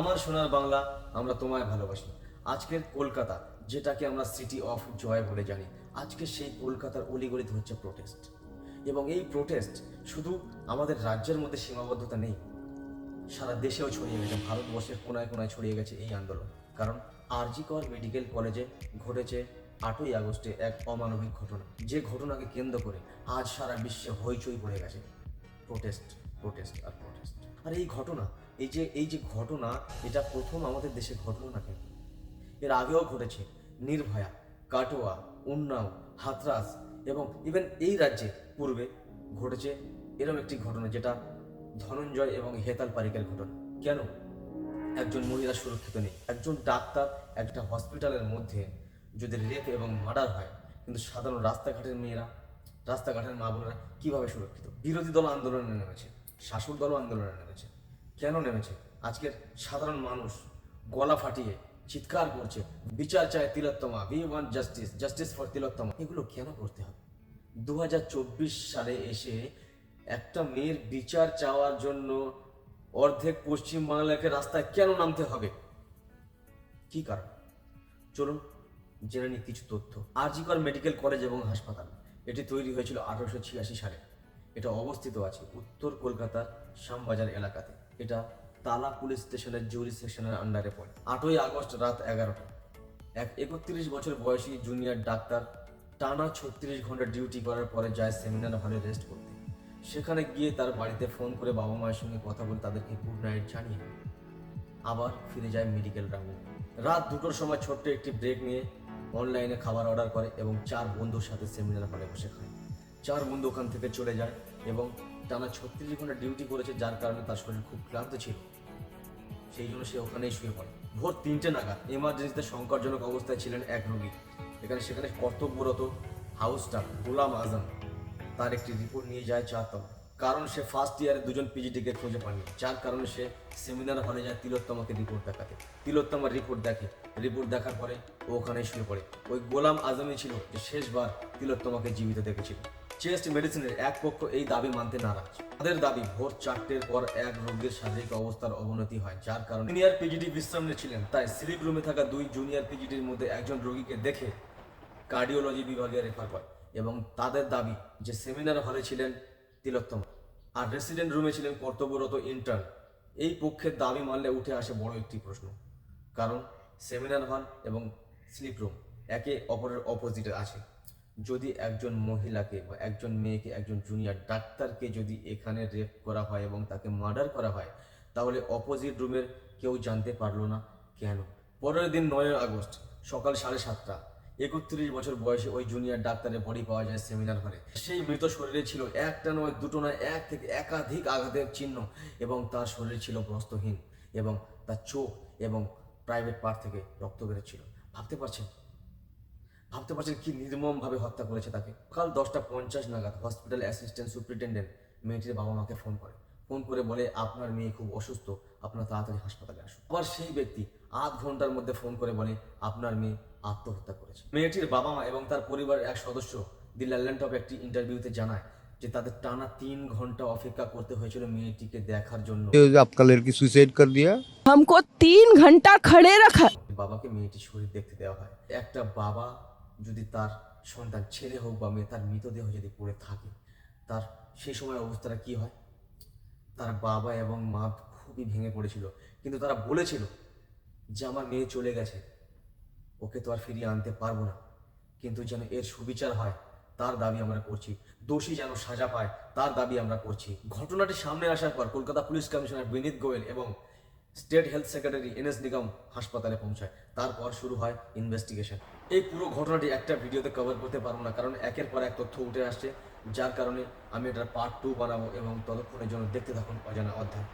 আমার সোনার বাংলা, আমরা তোমায় ভালোবাসি। আজকের কলকাতা, যেটাকে আমরা সিটি অফ জয় বলে জানি, আজকে সেই কলকাতার অলিগলিতে হচ্ছে প্রোটেস্ট। এবং এই প্রোটেস্ট শুধু আমাদের রাজ্যের মধ্যে সীমাবদ্ধতা নেই, সারা দেশেও ছড়িয়ে গেছে, ভারতবর্ষের কোনায় কোনায় ছড়িয়ে গেছে এই আন্দোলন। কারণ আরজি কর মেডিকেল কলেজে ঘটেছে 8ই আগস্টে এক অমানবিক ঘটনা, যে ঘটনাকে কেন্দ্র করে আজ সারা বিশ্বে হইচই পড়ে গেছে। প্রোটেস্ট, প্রোটেস্ট আর প্রোটেস্ট। আর এই ঘটনা, এই যে ঘটনা, এটা প্রথম আমাদের দেশে ঘটলো না কেন, এর আগেও ঘটেছে। নির্ভয়া, কাটোয়া, উন্নাও, হাতরাস এবং ইভেন এই রাজ্যে পূর্বে ঘটেছে এরকম একটি ঘটনা, যেটা ধনঞ্জয় এবং হেতাল পারিকের ঘটনা। কেন একজন মহিলা সুরক্ষিত নেই? একজন ডাক্তার একটা হসপিটালের মধ্যে যদি রেপ এবং মার্ডার হয়, কিন্তু সাধারণ রাস্তাঘাটের মেয়েরা, রাস্তাঘাটের মা বোনেরা কিভাবে সুরক্ষিত? বিরোধী দল আন্দোলনে নেমেছে, শাসক দলও আন্দোলনে নেমেছে। কেন নেমেছে? আজকের সাধারণ মানুষ গলা ফাটিয়ে চিৎকার করছে, বিচার চায় Tilottama, we want justice, justice for Tilottama. এগুলো কেন করতে হবে? 2024 সালে এসে একটা মেয়ের বিচার চাওয়ার জন্য অর্ধেক পশ্চিম বাংলাকে রাস্তায় কেন নামতে হবে? কি কারণ? চলুন জেনে নিই কিছু তথ্য। আরজি কর মেডিকেল কলেজ এবং হাসপাতাল, এটি তৈরি হয়েছিল 1886 সালে। এটা অবস্থিত আছে উত্তর কলকাতার শ্যামবাজার এলাকাতে। এটা তালা পুলিশ স্টেশনের জুরি সেকশনের আন্ডারে পড়ে। 8ই আগস্ট রাত 11টা এক 31 বছর বয়সী জুনিয়র ডাক্তার টানা 36 ঘন্টা ডিউটি করার পরে যায় সেমিনার হলে রেস্ট করতে। সেখানে গিয়ে তার বাড়িতে ফোন করে বাবা মায়ের সঙ্গে কথা বলে তাদেরকে গুড নাইট জানিয়ে আবার ফিরে যায় মেডিকেল রাউন্ডে। রাত 2টোর সময় ছোট্ট একটি ব্রেক নিয়ে অনলাইনে খাবার অর্ডার করে এবং 4 বন্ধুর সাথে সেমিনার হলে বসে খায়। 4 বন্ধু ওখান থেকে চলে যায় এবং টানা 36 ঘন্টা ডিউটি করেছে, যার কারণে তার শরীর খুব ক্লান্ত ছিল। সেই জন্য সে ওখানেই শুয়ে পড়ে। ভোর 3টে নাগাদ এমার্জেন্সিতে সংকটজনক অবস্থায় ছিলেন এক রোগী। সেখানে কর্তব্যরত হাউস স্টাফ গোলাম আজম তার একটি রিপোর্ট নিয়ে যায় 4 তলায়। কারণ সে ফার্স্ট ইয়ারে 2জন পিজিটিকে খুঁজে পায়নি, যার কারণে সে সেমিনার হলে যায় তিলোত্তমাকে রিপোর্ট দেখাতে। তিলোত্তমার রিপোর্ট দেখে, রিপোর্ট দেখার পরে ও ওখানে শুয়ে পড়ে। ওই গোলাম আজমই ছিল যে শেষবার তিলোত্তমাকে জীবিত দেখেছিল। চেস্ট মেডিসিনের এক পক্ষ এই দাবি মানতে নারাজ। তাদের দাবি ভোর 4টের পর এক রোগীর শারীরিক অবস্থার অবনতি হয়, যার কারণে সিনিয়র পিজিটি বিশ্রাম নিচ্ছিলেন। তাই স্লিপ রুমে থাকা 2 জুনিয়র পিজিটির মধ্যে একজন রোগীকে দেখে কার্ডিওলজি বিভাগে রেফার করে এবং তাদের দাবি যে সেমিনার হলে ছিলেন তিলোত্তমা আর রেসিডেন্ট রুমে ছিলেন কর্তব্যরত ইন্টার্ন। এই পক্ষের দাবি মানলে উঠে আসে বড় একটি প্রশ্ন, কারণ সেমিনার হল এবং স্লিপ রুম একে অপরের অপোজিটে আছে। যদি একজন মহিলাকে বা একজন মেয়েকে, একজন জুনিয়র ডাক্তারকে যদি এখানে রেপ করা হয় এবং তাকে মার্ডার করা হয়, তাহলে অপোজিট রুমের কেউ জানতে পারলো না কেন? পরের দিন 9 আগস্ট সকাল 7:30 31 বছর বয়সে ওই জুনিয়র ডাক্তারের বডি পাওয়া যায় সেমিনার হলে। সেই মৃত শরীরে ছিল একটা নয়, দুটো নয়, এক থেকে একাধিক আঘাতের চিহ্ন এবং তার শরীর ছিল বস্ত্রহীন এবং তার চোখ এবং প্রাইভেট পার্ট থেকে রক্ত বেরোচ্ছিল। ভাবতে পারছেন কি নির্মমভাবে হত্যা করেছে তাকে? সকাল 10টা 50 নাগাদ হসপিটাল অ্যাসিস্ট্যান্ট সুপারিনটেন্ডেন্ট মেয়েটির বাবা মাকে ফোন করে বলে, আপনার মেয়ে খুব অসুস্থ, আপনার তাড়াতাড়ি হাসপাতালে আসুন। আবার সেই ব্যক্তি আধ ঘন্টার মধ্যে ফোন করে বলে, আপনার মেয়ে আত্মহত্যা করেছে। মেয়েটির বাবা মা এবং তার পরিবারের এক সদস্য দি ল্যান্ড অফ একটি ইন্টারভিউতে জানায় যে তাদের টানা 3 ঘন্টা অপেক্ষা করতে হয়েছিল মেয়েটিকে দেখার জন্য। आपका लड़की सुसाइड कर दिया। हमको 3 घंटा खड़े रखा। বাবাকে মেয়েটির শরীর দেখতে দেওয়া হয়। একটা বাবা যদি তার সন্তান, ছেলে হোক বা মেয়ে, তার মৃতদেহ যদি পড়ে থাকে, তার সেই সময় অবস্থাটা কি হয়? তার বাবা এবং মা খুবই ভেঙে পড়েছিল, কিন্তু তারা বলেছিল যে আমার মেয়ে চলে গেছে, ওকে তো আর ফিরিয়ে আনতে পারবো না, কিন্তু যেন এর সুবিচার হয় তার দাবি আমরা করছি, দোষী যেন সাজা পায় তার দাবি আমরা করছি। ঘটনাটি সামনে আসার পর কলকাতা পুলিশ কমিশনার বিনীত গোয়েল এবং স্টেট হেলথ সেক্রেটারি NS নিগম হাসপাতালে পৌঁছায়। তারপর শুরু হয় ইনভেস্টিগেশন। এই পুরো ঘটনাটি একটা ভিডিওতে কভার করতে পারবো না, কারণ একের পর এক তথ্য উঠে আসছে, যার কারণে আমি এটার পার্ট 2 বানাবো এবং ততক্ষণের জন্য দেখতে থাকুন অজানা অধ্যায়।